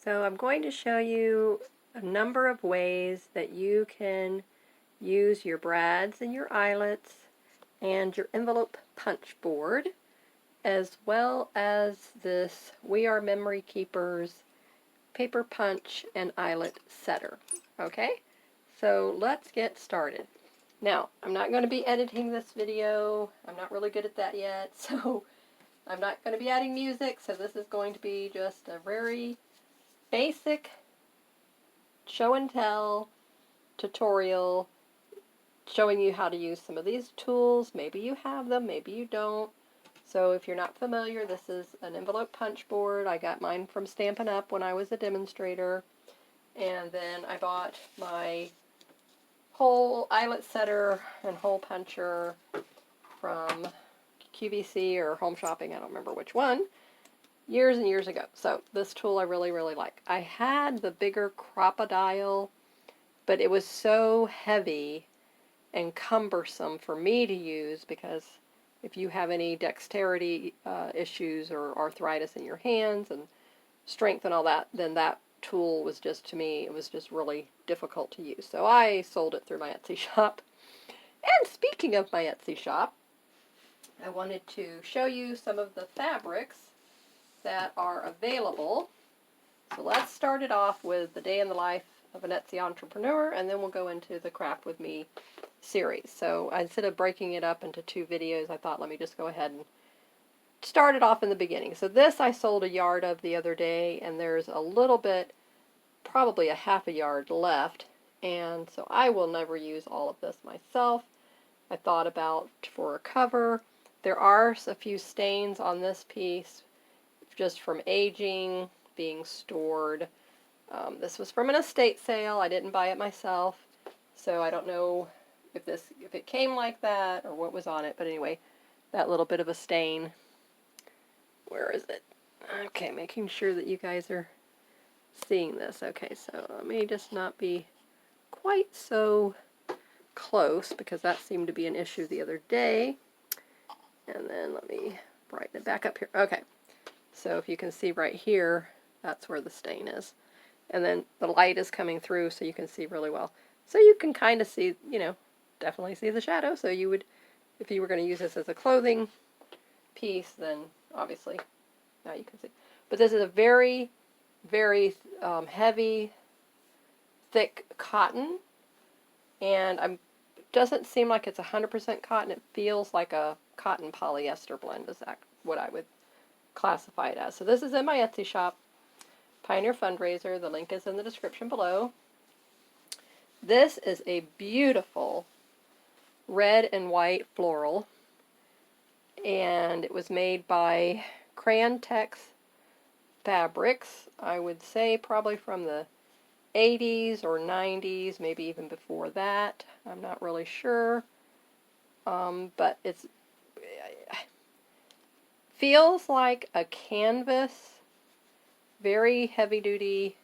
So I'm going to show you a number of ways that you can use your brads and your eyelets and your envelope punch board, as well as this We Are Memory Keepers paper punch and eyelet setter. Okay, so let's get started. Now, I'm not going to be editing this video. I'm not really good at that yet, so I'm not going to be adding music, so this is going to be just a very basic show and tell tutorial showing you how to use some of these tools. Maybe you have them, maybe you don't. So if you're not familiar, this is an envelope punch board. I got mine from Stampin' Up! When I was a demonstrator. And then I bought my hole eyelet setter and hole puncher from QVC or Home Shopping, I don't remember which one, years and years ago. So this tool I really, really like. I had the bigger crocodile, but it was so heavy and cumbersome for me to use because if you have any dexterity issues or arthritis in your hands and strength and all that, then that tool was just, to me, it was just really difficult to use. So I sold it through my Etsy shop. And speaking of my Etsy shop, I wanted to show you some of the fabrics that are available. So let's start it off with the day in the life of an Etsy entrepreneur, and then we'll go into the Craft With Me series. So instead of breaking it up into two videos, I thought let me just go ahead and start it off in the beginning. So this I sold a yard of the other day, and there's a little bit, probably a half a yard left, and so I will never use all of this myself. I thought about for a cover. There are a few stains on this piece just from aging, being stored. This was from an estate sale. I didn't buy it myself, so I don't know if it came like that or what was on it. But anyway, that little bit of a stain. Where is it? Okay, making sure that you guys are seeing this. Okay, so let me just not be quite so close because that seemed to be an issue the other day. And then let me brighten it back up here. Okay, so if you can see right here, that's where the stain is. And then the light is coming through so you can see really well. So you can kind of see, definitely see the shadow. So you would, if you were going to use this as a clothing piece, then obviously now you can see. But this is a very, very heavy, thick cotton. And it doesn't seem like it's 100% cotton. It feels like a cotton polyester blend is what I would classify it as. So this is in my Etsy shop, Pioneer Fundraiser. The link is in the description below. This is a beautiful red and white floral, and it was made by Crayon Tex Fabrics. I would say probably from the 80s or 90s, maybe even before that. I'm not really sure, but it feels like a canvas, very heavy-duty,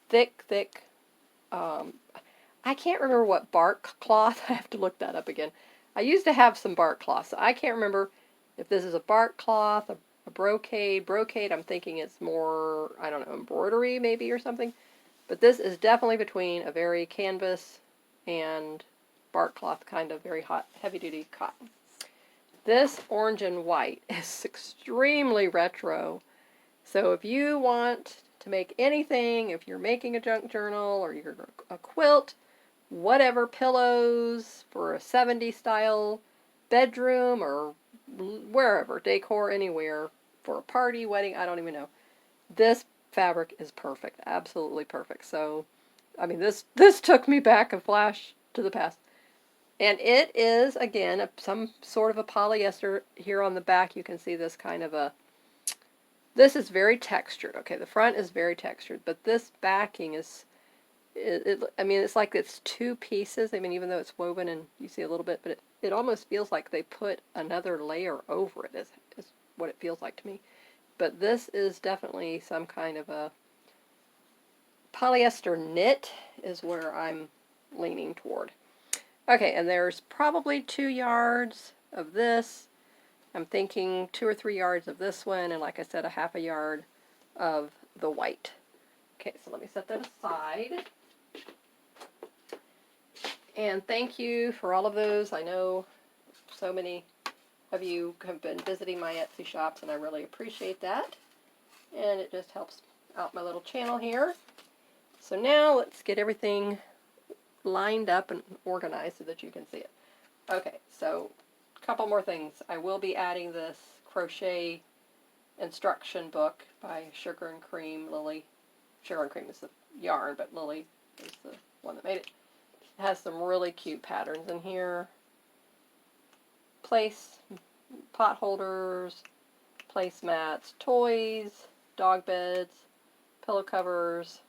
thick. I can't remember what bark cloth. I have to look that up again. I used to have some bark cloth, so I can't remember if this is a bark cloth, a brocade. Brocade, I'm thinking it's more, I don't know, embroidery maybe or something. But this is definitely between a very canvas and bark cloth, kind of very hot, heavy-duty cotton. This orange and white is extremely retro. So if you want to make anything, if you're making a junk journal or you're a quilt, whatever, pillows for a 70s style bedroom or wherever, decor anywhere, for a party, wedding, I don't even know. This fabric is perfect, absolutely perfect. So, I mean, this took me back a flash to the past. And it is, again, some sort of a polyester. Here on the back you can see this kind of a, this is very textured. Okay, the front is very textured, but this backing is, I mean, it's like it's two pieces. I mean, even though it's woven and you see a little bit, but it almost feels like they put another layer over it, is what it feels like to me. But this is definitely some kind of a polyester knit is where I'm leaning toward. Okay, and there's probably 2 yards of this. I'm thinking 2 or 3 yards of this one, and like I said, a half a yard of the white. Okay, so let me set that aside. And thank you for all of those. I know so many of you have been visiting my Etsy shops, and I really appreciate that. And it just helps out my little channel here. So now let's get everything lined up and organized so that you can see it. Okay, so a couple more things. I will be adding this crochet instruction book by Sugar and Cream Lily. Sugar and Cream is the yarn, but Lily is the one that made it. It has some really cute patterns in here. Place pot holders, placemats, toys, dog beds, pillow covers.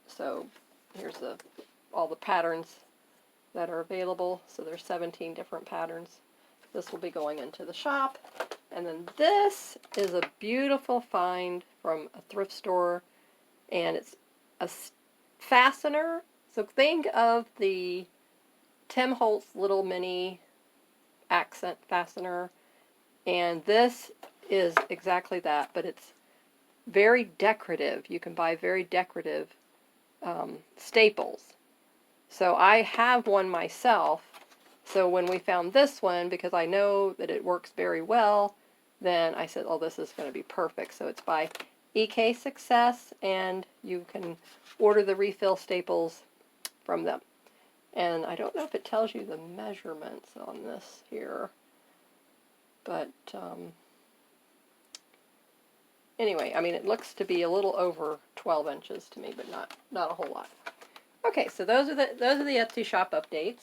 So here's all the patterns that are available. So there's 17 different patterns. This will be going into the shop. And then this is a beautiful find from a thrift store, and it's a fastener. So think of the Tim Holtz little mini accent fastener, and this is exactly that, but it's very decorative. You can buy very decorative staples. So I have one myself. So when we found this one, because I know that it works very well, then I said, oh, this is going to be perfect. So it's by EK Success, and you can order the refill staples from them. And I don't know if it tells you the measurements on this here, but anyway, I mean, it looks to be a little over 12 inches to me, but not a whole lot. Okay, so those are the Etsy shop updates.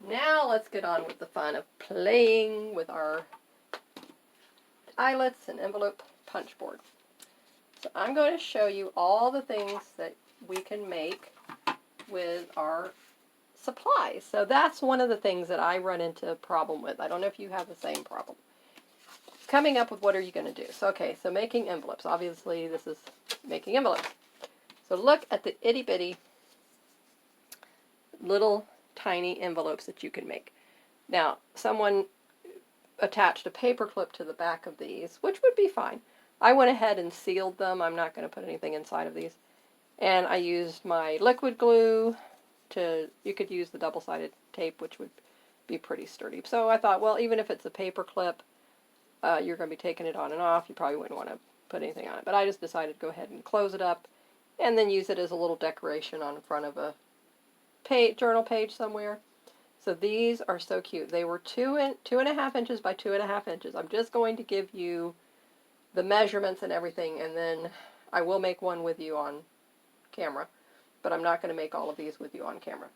Now let's get on with the fun of playing with our eyelets and envelope punch board. So I'm going to show you all the things that we can make with our supplies. So that's one of the things that I run into a problem with. I don't know if you have the same problem. Coming up with what are you going to do. So okay, so making envelopes. Obviously this is making envelopes. So look at the itty bitty little tiny envelopes that you can make. Now, someone attached a paper clip to the back of these, which would be fine. I went ahead and sealed them. I'm not going to put anything inside of these. And I used my liquid glue you could use the double-sided tape, which would be pretty sturdy. So I thought, well, even if it's a paper clip, you're going to be taking it on and off. You probably wouldn't want to put anything on it. But I just decided to go ahead and close it up and then use it as a little decoration on front of a journal page somewhere. So these are so cute. They were 2.5 inches by 2.5 inches. I'm just going to give you the measurements and everything, and then I will make one with you on camera, but I'm not going to make all of these with you on camera.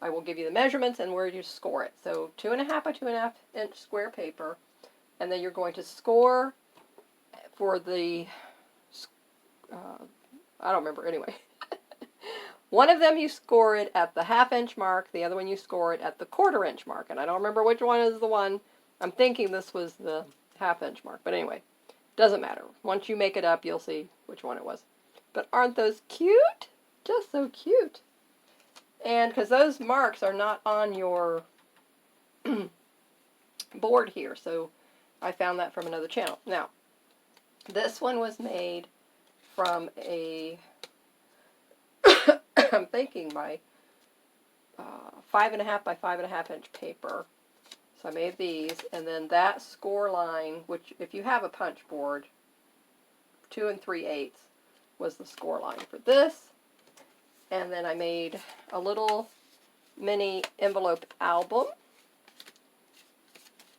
I will give you the measurements and where you score it. So 2.5 by 2.5 inch square paper, and then you're going to score for the, I don't remember anyway. One of them you score it at the 1/2 inch mark, the other one you score it at the 1/4 inch mark, and I don't remember which one is the one. I'm thinking this was the 1/2 inch mark, but anyway, doesn't matter. Once you make it up, you'll see which one it was. But aren't those cute? Just so cute. And because those marks are not on your board here, so I found that from another channel. Now, this one was made from a I'm thinking my 5.5 by 5.5 inch paper. So I made these, and then that score line, which if you have a punch board, 2 3/8 was the score line for this. And then I made a little mini envelope album,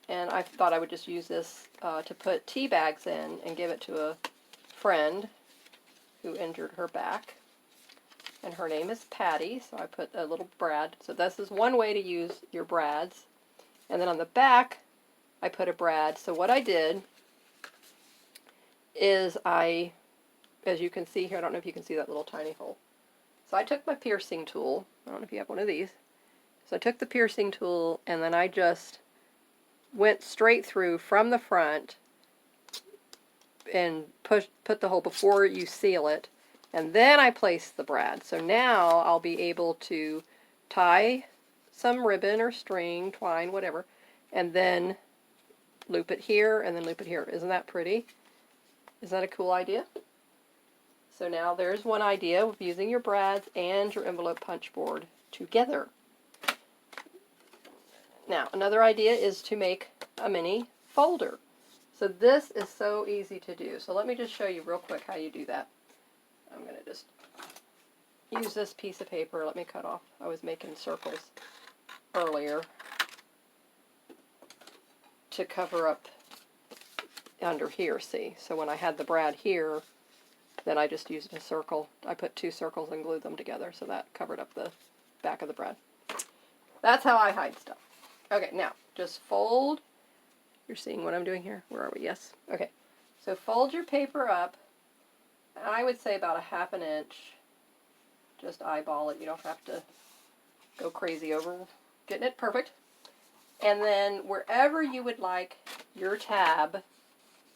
and I thought I would just use this to put tea bags in and give it to a friend who injured her back. And her name is Patty, so I put a little brad. So this is one way to use your brads. And then on the back, I put a brad. So what I did is as you can see here, I don't know if you can see that little tiny hole. So I took my piercing tool. I don't know if you have one of these. So I took the piercing tool, and then I just went straight through from the front and put the hole before you seal it. And then I placed the brad. So now I'll be able to tie some ribbon or string, twine, whatever, and then loop it here and then loop it here. Isn't that pretty? Is that a cool idea? So now there's one idea of using your brads and your envelope punch board together. Now, another idea is to make a mini folder. So this is so easy to do. So let me just show you real quick how you do that. I'm going to just use this piece of paper. Let me cut off. I was making circles earlier to cover up under here, see? So when I had the brad here, then I just used a circle. I put 2 circles and glued them together, so that covered up the back of the brad. That's how I hide stuff. Okay, now, just fold. You're seeing what I'm doing here? Where are we? Yes. Okay. So fold your paper up. I would say about a 1/2 inch. Just eyeball it. You don't have to go crazy over getting it perfect. And then wherever you would like your tab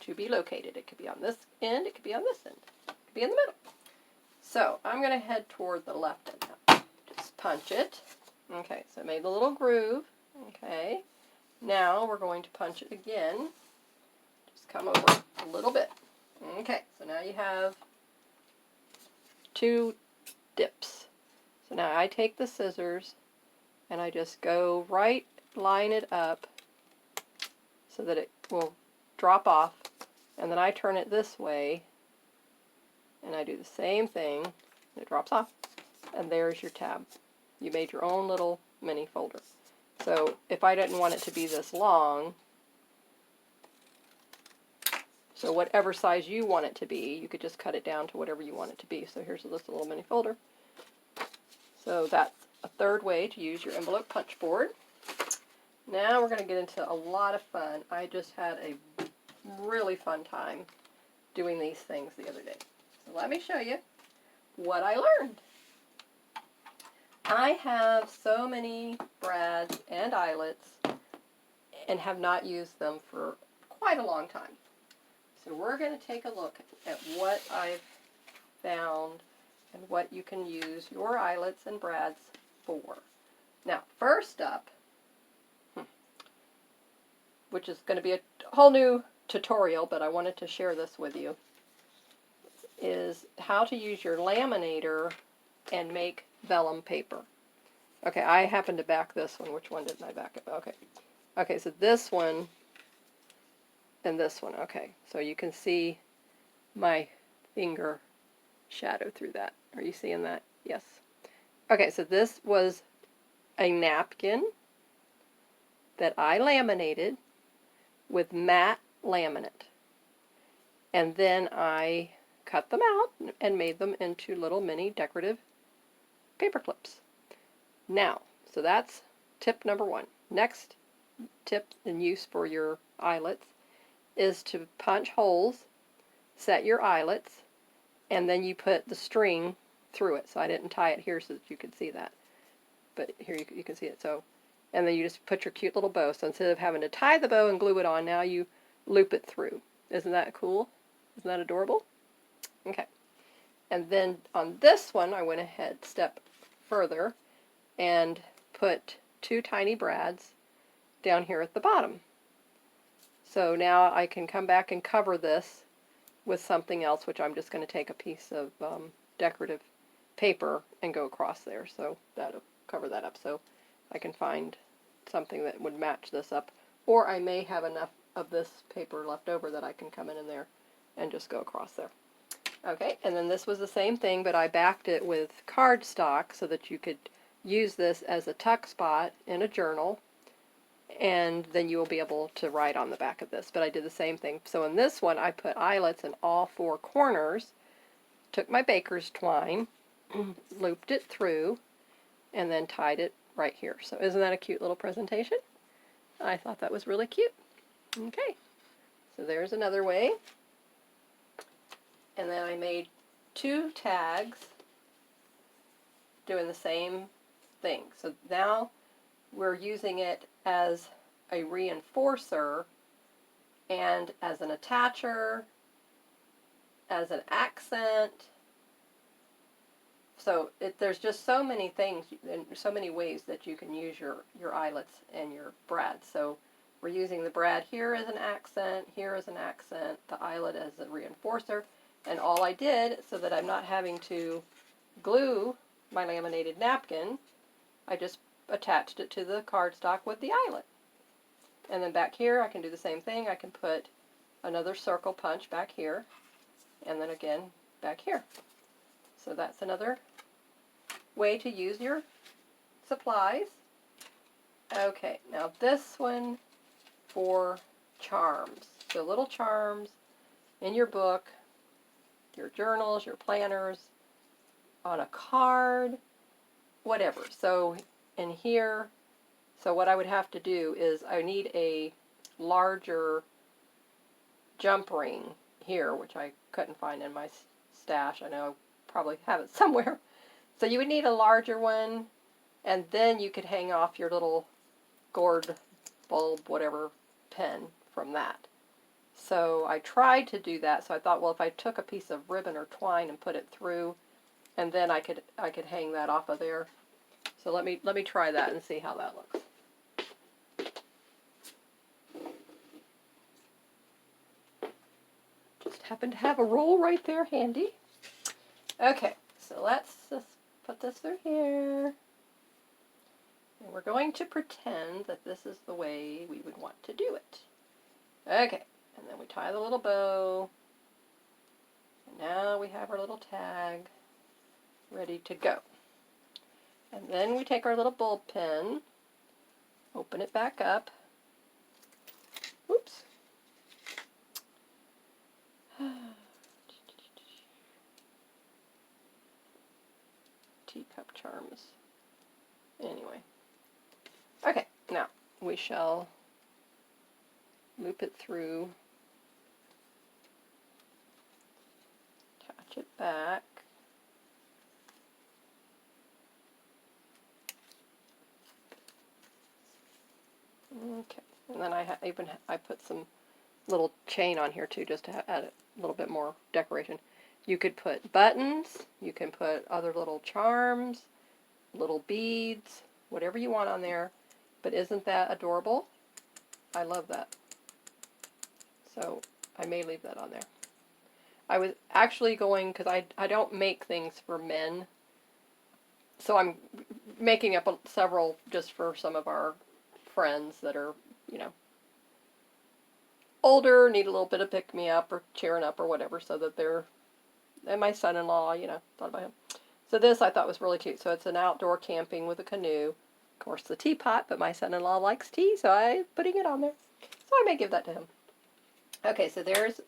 to be located. It could be on this end. It could be on this end. It could be in the middle. So I'm going to head toward the left end now. Just punch it. Okay, so I made the little groove. Okay. Now we're going to punch it again. Just come over a little bit. Okay, so now you have 2 dips. So now I take the scissors and I just go right, line it up so that it will drop off, and then I turn it this way and I do the same thing. It drops off, and there's your tab. You made your own little mini folder. So if I didn't want it to be this long, so whatever size you want it to be, you could just cut it down to whatever you want it to be. So here's this little mini folder. So that's a third way to use your envelope punch board. Now we're going to get into a lot of fun. I just had a really fun time doing these things the other day. So let me show you what I learned. I have so many brads and eyelets and have not used them for quite a long time. So we're going to take a look at what I've found and what you can use your eyelets and brads for. Now, first up, which is going to be a whole new tutorial, but I wanted to share this with you, is how to use your laminator and make vellum paper. Okay, I happened to back this one. Which one didn't I back it? Okay. Okay, so this one and this one. Okay, so you can see my finger shadow through that. Are you seeing that? Yes. Okay, so this was a napkin that I laminated with matte laminate. And then I cut them out and made them into little mini decorative paper clips. Now, so that's tip number 1. Next tip and use for your eyelets is to punch holes, set your eyelets, and then you put the string through it. So I didn't tie it here so that you could see that. But here you can see it. So, and then you just put your cute little bow. So instead of having to tie the bow and glue it on, now you loop it through. Isn't that cool? Isn't that adorable? Okay. And then on this one, I went ahead step further and put 2 tiny brads down here at the bottom. So now I can come back and cover this with something else, which I'm just going to take a piece of decorative paper and go across there. So that'll cover that up. So I can find something that would match this up. Or I may have enough of this paper left over that I can come in there and just go across there. Okay, and then this was the same thing, but I backed it with cardstock so that you could use this as a tuck spot in a journal, and then you will be able to write on the back of this. But I did the same thing. So in this one, I put eyelets in all 4 corners, took my baker's twine, looped it through, and then tied it right here. So isn't that a cute little presentation? I thought that was really cute. Okay, so there's another way. And then I made 2 tags doing the same thing. So now we're using it as a reinforcer and as an attacher, as an accent. So there's just so many things and so many ways that you can use your eyelets and your brads. So We're using the brad here as an accent, here as an accent, the eyelet as a reinforcer, and all I did, so that I'm not having to glue my laminated napkin, I just attached it to the cardstock with the eyelet. And then back here I can do the same thing. I can put another circle punch back here, and then again back here. So that's another way to use your supplies. Okay, now this one for charms. So little charms in your book, your journals, your planners, on a card, whatever. So in here, so what I would have to do is I need a larger jump ring here, which I couldn't find in my stash. I know I probably have it somewhere. So you would need a larger one, and then you could hang off your little gourd bulb, whatever, pin from that. So I tried to do that, so I thought, well, if I took a piece of ribbon or twine and put it through, and then I could hang that off of there. So let me try that and see how that looks. Just happen to have a roll right there handy. Okay, so let's just put this through here. And we're going to pretend that this is the way we would want to do it. Okay, and then we tie the little bow. And now we have our little tag ready to go. And then we take our little bulb pin, open it back up. Oops. Teacup charms. Anyway. Okay, now we shall loop it through, attach it back. Okay, and then I put some little chain on here too, just to add a little bit more decoration. You could put buttons, you can put other little charms, little beads, whatever you want on there. But isn't that adorable? I love that. So I may leave that on there. I was actually going, because I don't make things for men, so I'm making up several just for some of our friends that are, you know, older, need a little bit of pick-me-up or cheering up or whatever, so that they're, and my son-in-law, you know, thought about him. So this I thought was really cute. So it's an outdoor camping with a canoe. Of course, the teapot, but my son-in-law likes tea, so I'm putting it on there. So I may give that to him. Okay, so there's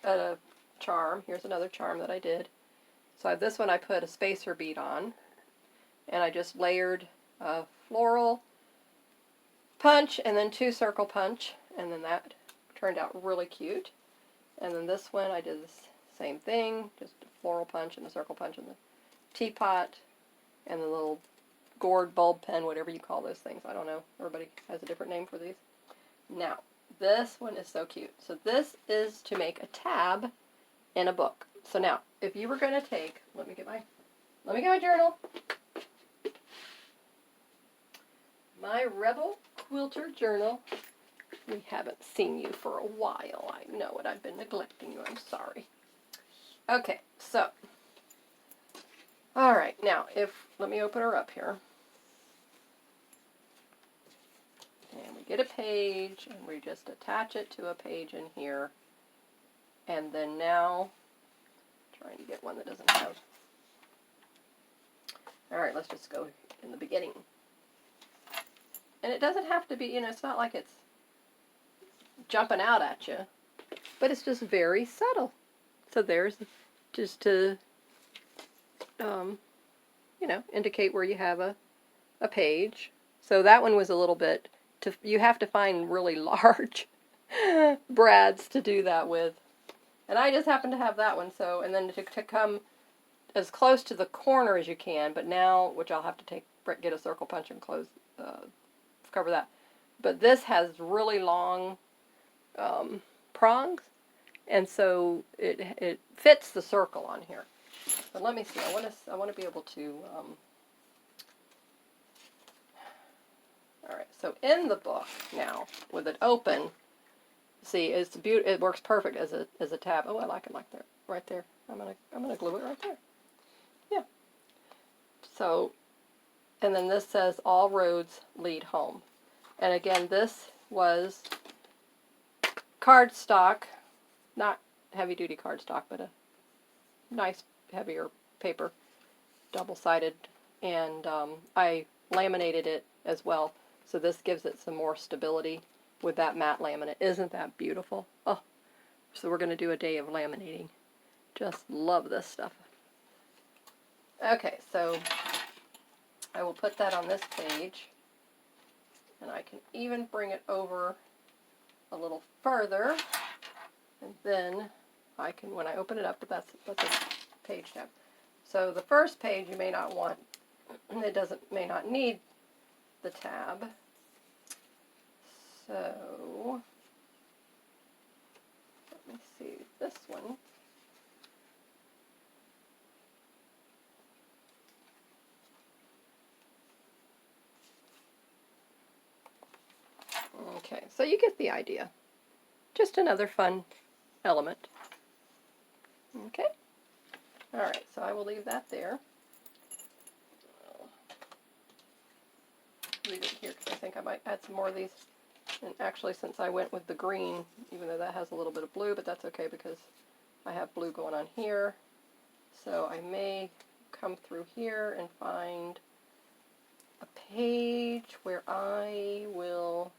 a charm. Here's another charm that I did. So this one I put a spacer bead on, and I just layered a floral punch and then 2 circle punch, and then that turned out really cute. And then this one I did the same thing, just a floral punch and a circle punch in the teapot, and the little gourd bulb pen, whatever you call those things. I don't know. Everybody has a different name for these. Now, this one is so cute. So this is to make a tab in a book. So now, if you were going to take, let me get my journal. My Rebel Quilter journal. We haven't seen you for a while. I know it. I've been neglecting you. I'm sorry. Okay, so. Alright, now, let me open her up here. And we get a page, and we just attach it to a page in here. And then now, trying to get one that doesn't have. Alright, let's just go in the beginning. And it doesn't have to be, you know, it's not like it's jumping out at you, but it's just very subtle. So there's just to, you know, indicate where you have a page. So that one was a little bit, you have to find really large brads to do that with. And I just happen to have that one, so, and then to come as close to the corner as you can, but now, which I'll have to get a circle punch and cover that. But this has really long prongs, and so it fits the circle on here. But let me see. I want to be able to. All right, so in the book now, with it open, see, it's it works perfect as a tab. Oh, I like it like that, right there. I'm gonna glue it right there. Yeah. So, and then this says all roads lead home. And again, this was cardstock, not heavy-duty cardstock, but a nice heavier paper, double-sided, and I laminated it as well, so this gives it some more stability with that matte laminate. Isn't that beautiful? Oh, so we're going to do a day of laminating. Just love this stuff. Okay, so I will put that on this page, and I can even bring it over a little further, and then I can, when I open it up, but that's a page tab. So the first page you may not want, it may not need the tab. So let me see this one. Okay, so you get the idea. Just another fun element. Okay. All right, so I will leave that there. I'll leave it here because I think I might add some more of these. And actually, since I went with the green, even though that has a little bit of blue, but that's okay because I have blue going on here. So I may come through here and find a page where I will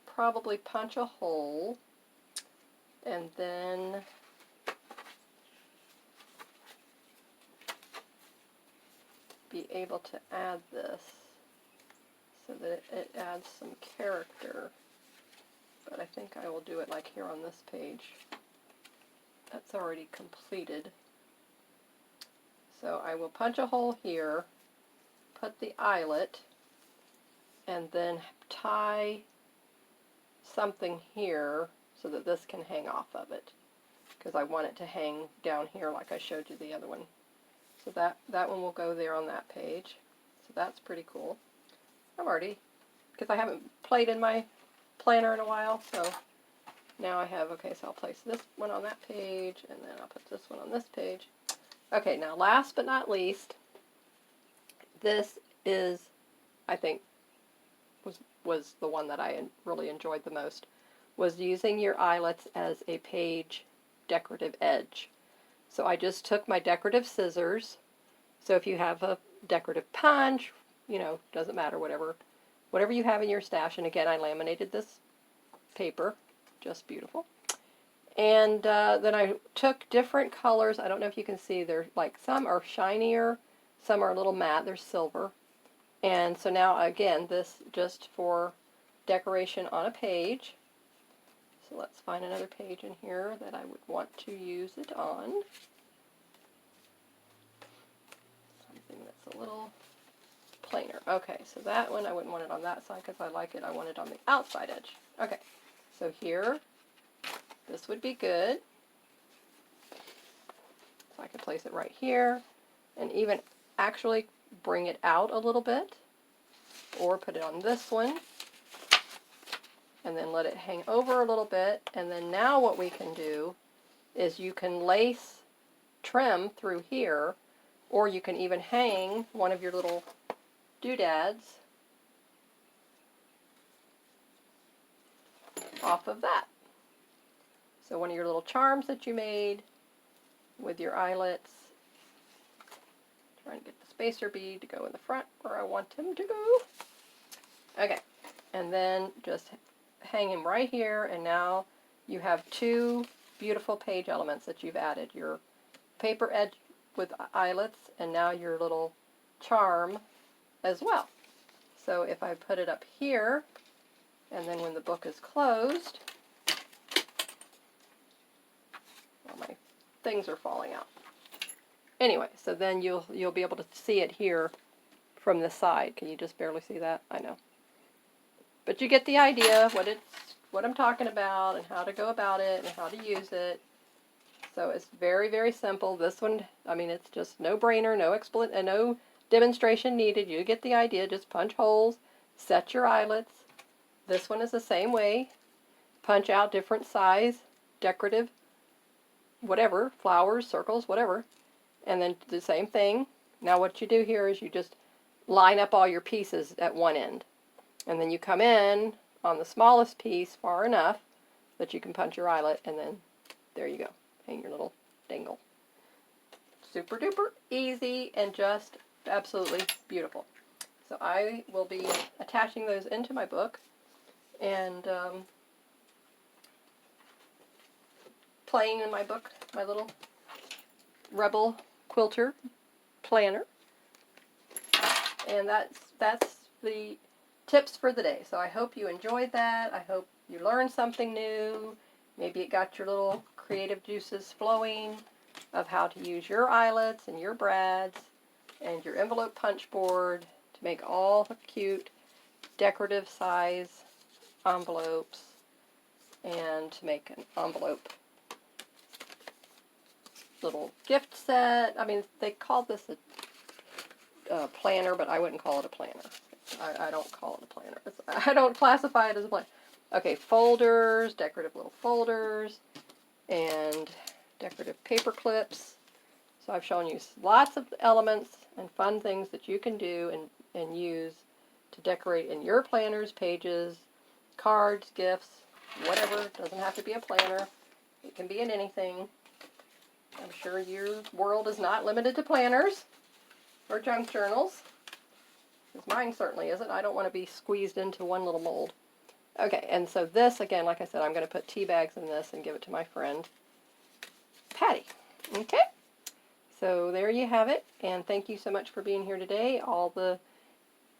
probably punch a hole and then be able to add this so that it adds some character. But I think I will do it like here on this page. That's already completed. So I will punch a hole here, put the eyelet, and then tie something here so that this can hang off of it, because I want it to hang down here like I showed you the other one. So that one will go there on that page. So that's pretty cool. I'm already, because I haven't played in my planner in a while, so now I have, okay, so I'll place this one on that page, and then I'll put this one on this page. Okay, now last but not least, this is, I think, was the one that I really enjoyed the most, was using your eyelets as a page decorative edge. So I just took my decorative scissors. So if you have a decorative punch, you know, doesn't matter, whatever you have in your stash. And again, I laminated this paper, just beautiful. And then I took different colors. I don't know if you can see, they're like, some are shinier, some are a little matte, they're silver. And so now, again, this just for decoration on a page. So let's find another page in here that I would want to use it on. Something that's a little plainer. Okay, so that one, I wouldn't want it on that side because I like it. I want it on the outside edge. Okay, so here, this would be good. So I could place it right here and even actually bring it out a little bit, or put it on this one and then let it hang over a little bit. And then now what we can do is you can lace trim through here, or you can even hang one of your little doodads off of that. So one of your little charms that you made with your eyelets. Trying to get the spacer bead to go in the front where I want him to go. Okay, and then just hang him right here, and now you have two beautiful page elements that you've added. Your paper edge with eyelets, and now your little charm as well. So if I put it up here, and then when the book is closed, well, my things are falling out. Anyway, so then you'll be able to see it here from the side. Can you just barely see that? I know. But you get the idea, what I'm talking about, and how to go about it, and how to use it. So it's very, very simple. This one, I mean, it's just no-brainer, no demonstration needed. You get the idea. Just punch holes set your eyelets. This one is the same way. Punch out different size, decorative, whatever, flowers, circles, whatever. And then the same thing. Now what you do here is you just line up all your pieces at one end. And then you come in on the smallest piece far enough that you can punch your eyelet, and then there you go. Hang your little dangle. Super duper easy and just absolutely beautiful. So I will be attaching those into my book and playing in my book, my little Rebel Quilter planner. And that's the tips for the day. So I hope you enjoyed that. I hope you learned something new. Maybe it got your little creative juices flowing of how to use your eyelets and your brads and your envelope punch board to make all the cute decorative size envelopes and to make an envelope little gift set. I mean, they called this a planner, but I wouldn't call it a planner. I don't call it a planner. I don't classify it as a planner. Okay, folders, decorative little folders, and decorative paper clips. So I've shown you lots of elements and fun things that you can do and use to decorate in your planners, pages, cards, gifts, whatever. It doesn't have to be a planner. It can be in anything. I'm sure your world is not limited to planners or junk journals, because mine certainly isn't. I don't want to be squeezed into one little mold. Okay, and so this, again, like I said, I'm going to put tea bags in this and give it to my friend Patty. Okay, so there you have it, and thank you so much for being here today. All the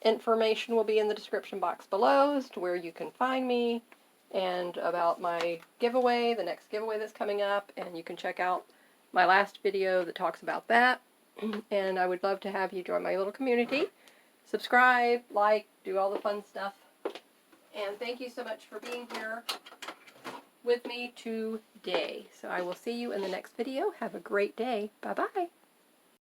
information will be in the description box below as to where you can find me and about my giveaway, the next giveaway that's coming up, and you can check out my last video that talks about that. And I would love to have you join my little community. Subscribe, like, do all the fun stuff. And thank you so much for being here with me today. So I will see you in the next video. Have a great day. Bye-bye.